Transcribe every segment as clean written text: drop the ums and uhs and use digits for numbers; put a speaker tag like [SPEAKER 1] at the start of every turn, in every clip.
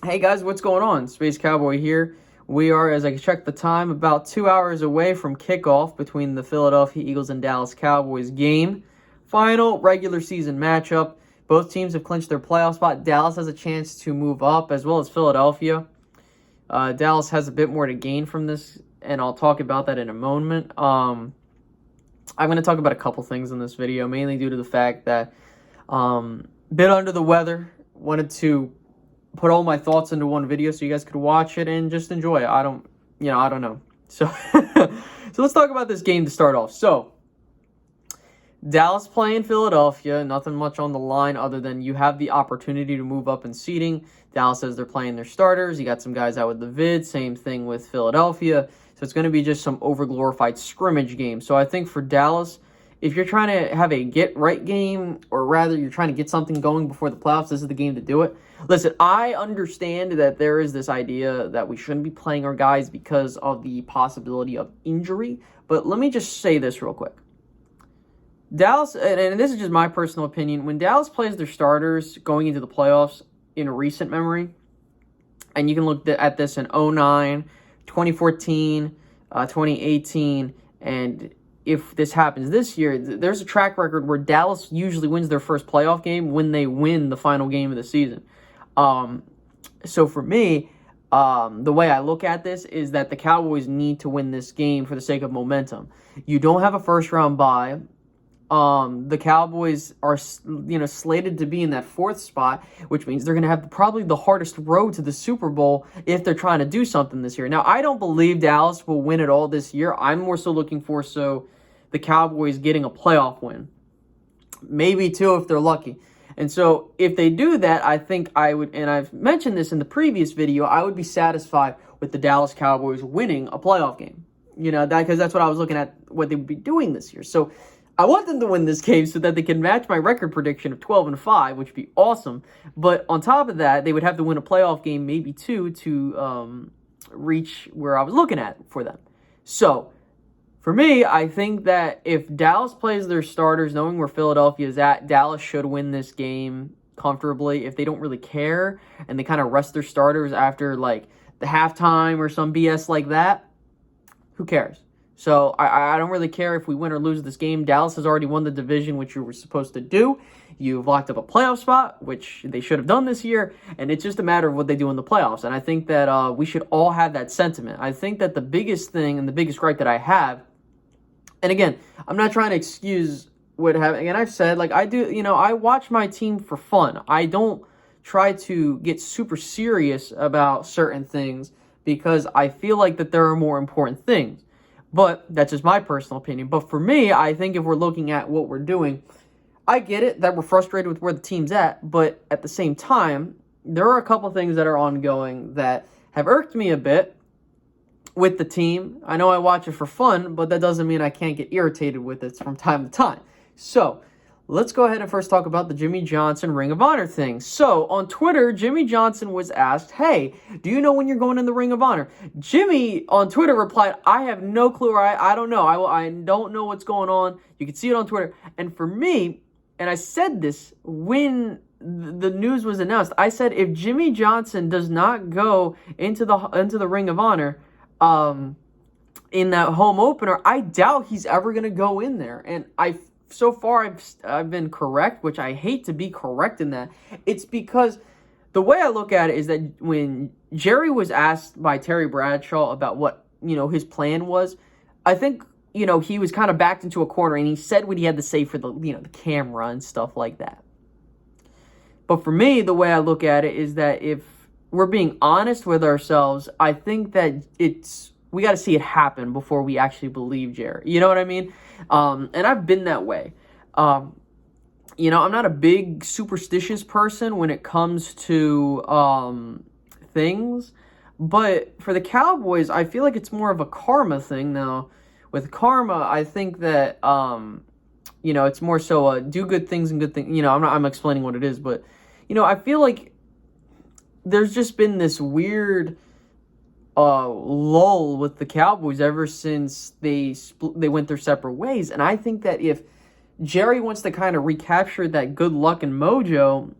[SPEAKER 1] Hey guys, what's going on? Space Cowboy here. We are, as I check the time, about 2 hours away from kickoff between the Philadelphia Eagles and Dallas Cowboys game. Final regular season matchup. Both teams have clinched their playoff spot. Dallas has a chance to move up, as well as Philadelphia. Dallas has a bit more to gain from this, and I'll talk about that in a moment. I'm going to talk about a couple things in this video, mainly due to the fact that bit under the weather. Wanted to put all my thoughts into one video so you guys could watch it and just enjoy it. I don't know. So, so let's talk about this game to start off. So, Dallas playing Philadelphia, nothing much on the line other than you have the opportunity to move up in seeding. Dallas says they're playing their starters. You got some guys out with the vid. Same thing with Philadelphia. So it's going to be just some overglorified scrimmage game. So I think for Dallas, if you're trying to have a get-right game, or rather you're trying to get something going before the playoffs, this is the game to do it. Listen, I understand that there is this idea that we shouldn't be playing our guys because of the possibility of injury, but let me just say this real quick. Dallas, and this is just my personal opinion, when Dallas plays their starters going into the playoffs in recent memory, and you can look at this in 2009, 2014, 2018, and if this happens this year, there's a track record where Dallas usually wins their first playoff game when they win the final game of the season. So for me, the way I look at this is that the Cowboys need to win this game for the sake of momentum. You don't have a first-round bye. The Cowboys are, slated to be in that fourth spot, which means they're going to have probably the hardest road to the Super Bowl if they're trying to do something this year. Now, I don't believe Dallas will win it all this year. I'm more so looking for the Cowboys getting a playoff win. Maybe two if they're lucky. And so if they do that, I think I would, and I've mentioned this in the previous video, I would be satisfied with the Dallas Cowboys winning a playoff game. Because that's what I was looking at, what they would be doing this year. So I want them to win this game so that they can match my record prediction of 12-5, which would be awesome. But on top of that, they would have to win a playoff game, maybe two, to reach where I was looking at for them. So for me, I think that if Dallas plays their starters, knowing where Philadelphia is at, Dallas should win this game comfortably. If they don't really care and they kind of rest their starters after like the halftime or some BS like that, who cares? So I don't really care if we win or lose this game. Dallas has already won the division, which you were supposed to do. You've locked up a playoff spot, which they should have done this year, and it's just a matter of what they do in the playoffs. And I think that we should all have that sentiment. I think that the biggest thing and the biggest gripe that I have, and again, I'm not trying to excuse what happened. And I've said, like, I do, I watch my team for fun. I don't try to get super serious about certain things because I feel like that there are more important things. But that's just my personal opinion. But for me, I think if we're looking at what we're doing, I get it that we're frustrated with where the team's at. But at the same time, there are a couple things that are ongoing that have irked me a bit with the team. I know I watch it for fun, but that doesn't mean I can't get irritated with it from time to time. So let's go ahead and first talk about the Jimmy Johnson Ring of Honor thing. So on Twitter, Jimmy Johnson was asked, hey, do you know when you're going in the Ring of Honor? Jimmy on Twitter replied, I have no clue, or I don't know. I don't know what's going on. You can see it on Twitter. And for me, and I said this when the news was announced, I said if Jimmy Johnson does not go into the Ring of Honor in that home opener, I doubt he's ever going to go in there. And so far, I've been correct, which I hate to be correct in that. It's because the way I look at it is that when Jerry was asked by Terry Bradshaw about what, his plan was, I think, he was kind of backed into a corner and he said what he had to say for the camera and stuff like that. But for me, the way I look at it is that if we're being honest with ourselves, I think that we got to see it happen before we actually believe Jerry. You know what I mean? And I've been that way. I'm not a big superstitious person when it comes to things. But for the Cowboys, I feel like it's more of a karma thing now. With karma, I think that, it's more so do good things and good things. I'm explaining what it is. But, I feel like there's just been this weird lull with the Cowboys ever since they went their separate ways. And I think that if Jerry wants to kind of recapture that good luck and mojo,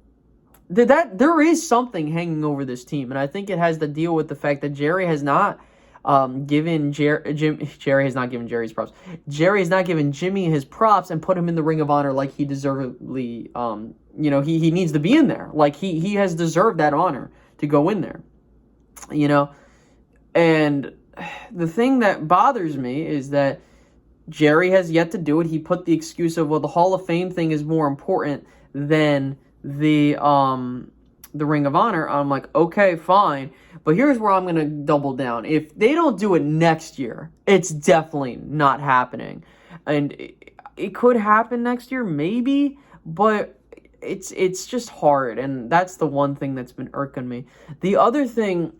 [SPEAKER 1] there is something hanging over this team, and I think it has to deal with the fact that Jerry has not Jerry has not given Jerry's props. Jerry has not given Jimmy his props and put him in the Ring of Honor like he deservedly. He needs to be in there. Like he has deserved that honor to go in there. And the thing that bothers me is that Jerry has yet to do it. He put the excuse of, well, the Hall of Fame thing is more important than the Ring of Honor. I'm like, okay, fine. But here's where I'm going to double down. If they don't do it next year, it's definitely not happening. And it could happen next year, maybe, but it's just hard. And that's the one thing that's been irking me. The other thing,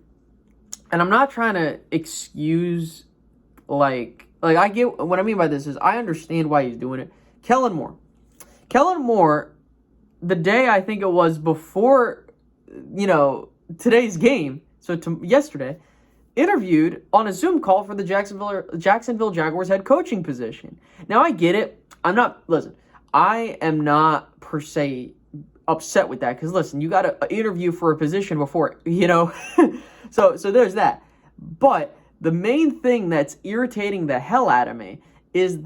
[SPEAKER 1] and I'm not trying to excuse, I get, what I mean by this is I understand why he's doing it. Kellen Moore, the day I think it was before, today's game, so yesterday, interviewed on a Zoom call for the Jacksonville Jaguars head coaching position. Now, I get it. I am not per se upset with that because, listen, you got to interview for a position before, so there's that. But the main thing that's irritating the hell out of me is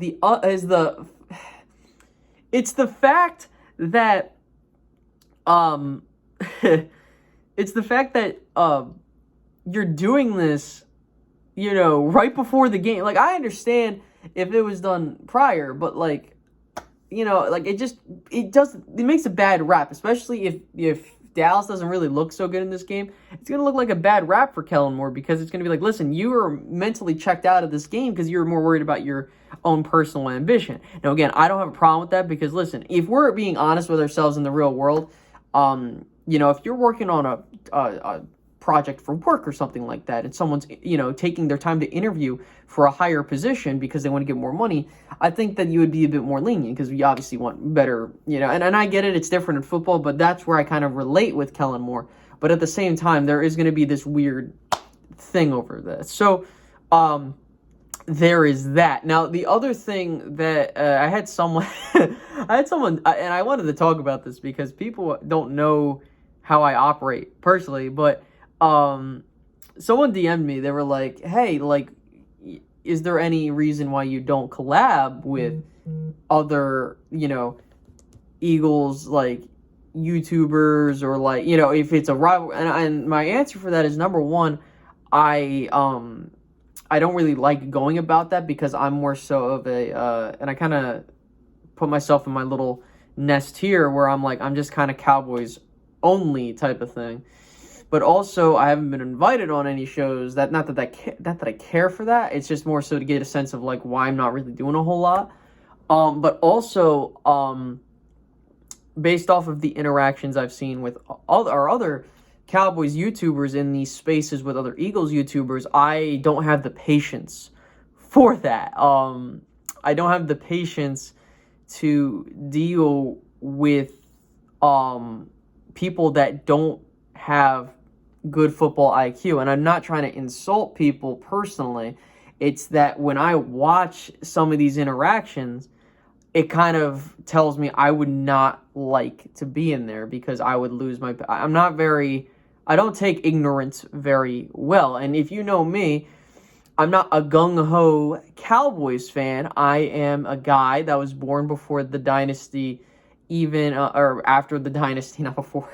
[SPEAKER 1] it's the fact that it's the fact that you're doing this, right before the game. Like, I understand if it was done prior, but it makes a bad rap, especially if Dallas doesn't really look so good in this game. It's going to look like a bad rap for Kellen Moore because it's going to be like, listen, you were mentally checked out of this game because you were more worried about your own personal ambition. Now, again, I don't have a problem with that because, listen, if we're being honest with ourselves in the real world, if you're working on a project for work or something like that, and someone's, taking their time to interview for a higher position because they want to get more money, I think that you would be a bit more lenient because we obviously want better, and I get it, it's different in football, but that's where I kind of relate with Kellen Moore. But at the same time, there is going to be this weird thing over this. So, there is that. Now, the other thing that I had someone, and I wanted to talk about this because people don't know how I operate personally, but someone DM'd me. They were like, hey, is there any reason why you don't collab with other, Eagles, YouTubers, or if it's a rival? And my answer for that is, number one, I don't really like going about that because I'm more so of and I kind of put myself in my little nest here where I'm just kind of Cowboys only type of thing. But also, I haven't been invited on any shows. Not that I care for that. It's just more so to get a sense of why I'm not really doing a whole lot. But also, based off of the interactions I've seen with other Cowboys YouTubers in these spaces with other Eagles YouTubers, I don't have the patience for that. I don't have the patience to deal with people that don't have good football IQ. And I'm not trying to insult people personally. It's that when I watch some of these interactions, it kind of tells me I would not like to be in there because I would lose my... I don't take ignorance very well. And if you know me, I'm not a gung-ho Cowboys fan. I am a guy that was born before the dynasty or after the dynasty, not before...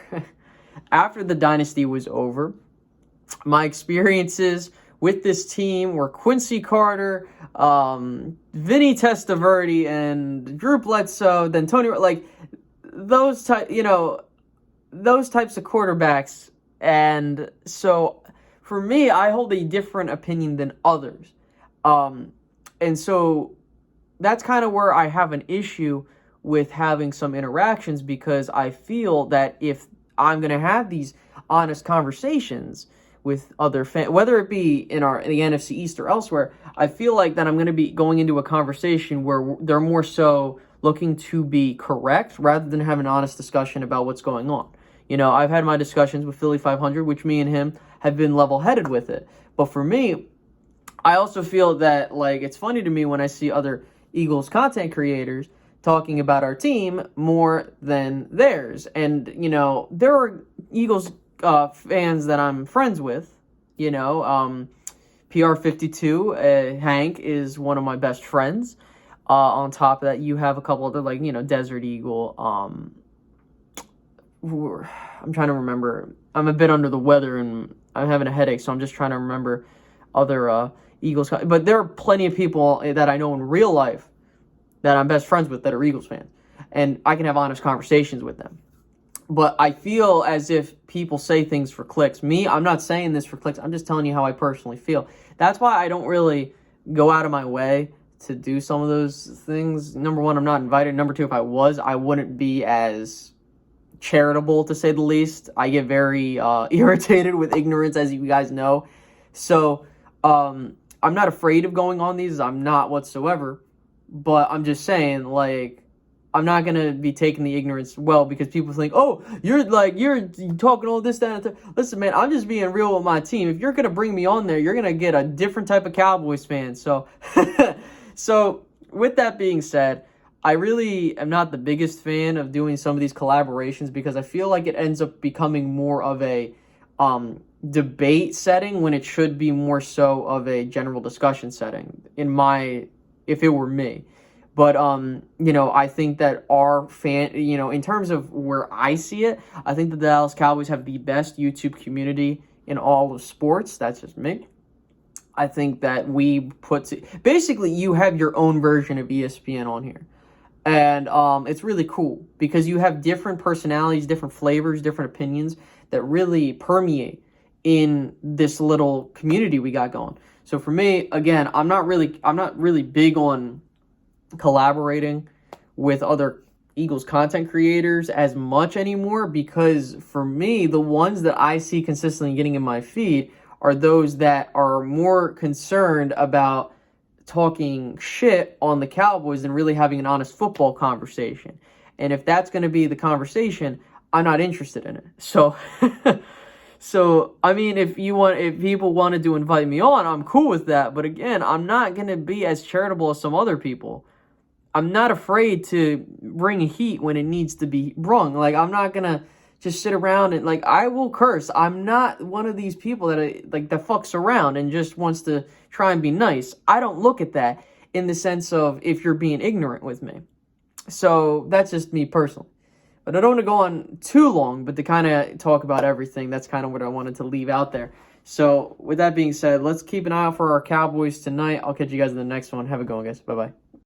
[SPEAKER 1] After the dynasty was over. My experiences with this team were Quincy Carter, Vinny Testaverde, and Drew Bledsoe, then Tony, those types of quarterbacks. And so for me, I hold a different opinion than others. And so that's kind of where I have an issue with having some interactions because I feel that if I'm going to have these honest conversations with other fans, whether it be in the NFC East or elsewhere, I feel like that I'm going to be going into a conversation where they're more so looking to be correct rather than have an honest discussion about what's going on. I've had my discussions with Philly 500, which me and him have been level-headed with it. But for me, I also feel that, it's funny to me when I see other Eagles content creators talking about our team more than theirs. And, there are Eagles fans that I'm friends with, PR52, Hank is one of my best friends. On top of that, you have a couple other, Desert Eagle. I'm trying to remember. I'm a bit under the weather and I'm having a headache, so I'm just trying to remember other Eagles. But there are plenty of people that I know in real life that I'm best friends with that are Eagles fans. And I can have honest conversations with them. But I feel as if people say things for clicks. Me, I'm not saying this for clicks. I'm just telling you how I personally feel. That's why I don't really go out of my way to do some of those things. Number one, I'm not invited. Number two, if I was, I wouldn't be as charitable, to say the least. I get very irritated with ignorance, as you guys know. So I'm not afraid of going on these. I'm not whatsoever. But I'm just saying, I'm not going to be taking the ignorance well, because people think, oh, you're talking all this, that, and that. Listen, man, I'm just being real with my team. If you're going to bring me on there, you're going to get a different type of Cowboys fan. So, so with that being said, I really am not the biggest fan of doing some of these collaborations, because I feel like it ends up becoming more of a debate setting when it should be more so of a general discussion setting, if it were me. But, I think that our in terms of where I see it, I think the Dallas Cowboys have the best YouTube community in all of sports. That's just me. I think that basically you have your own version of ESPN on here. And it's really cool because you have different personalities, different flavors, different opinions that really permeate in this little community we got going. So for me, again, I'm not really big on collaborating with other Eagles content creators as much anymore, because for me, the ones that I see consistently getting in my feed are those that are more concerned about talking shit on the Cowboys than really having an honest football conversation. And if that's going to be the conversation, I'm not interested in it. So I mean, if people wanted to invite me on, I'm cool with that. But again, I'm not going to be as charitable as some other people. I'm not afraid to bring heat when it needs to be brung. I'm not going to just sit around and, I will curse. I'm not one of these people that that fucks around and just wants to try and be nice. I don't look at that in the sense of if you're being ignorant with me. So that's just me personally. But I don't want to go on too long, but to kind of talk about everything, that's kind of what I wanted to leave out there. So with that being said, let's keep an eye out for our Cowboys tonight. I'll catch you guys in the next one. Have a good one, guys. Bye-bye.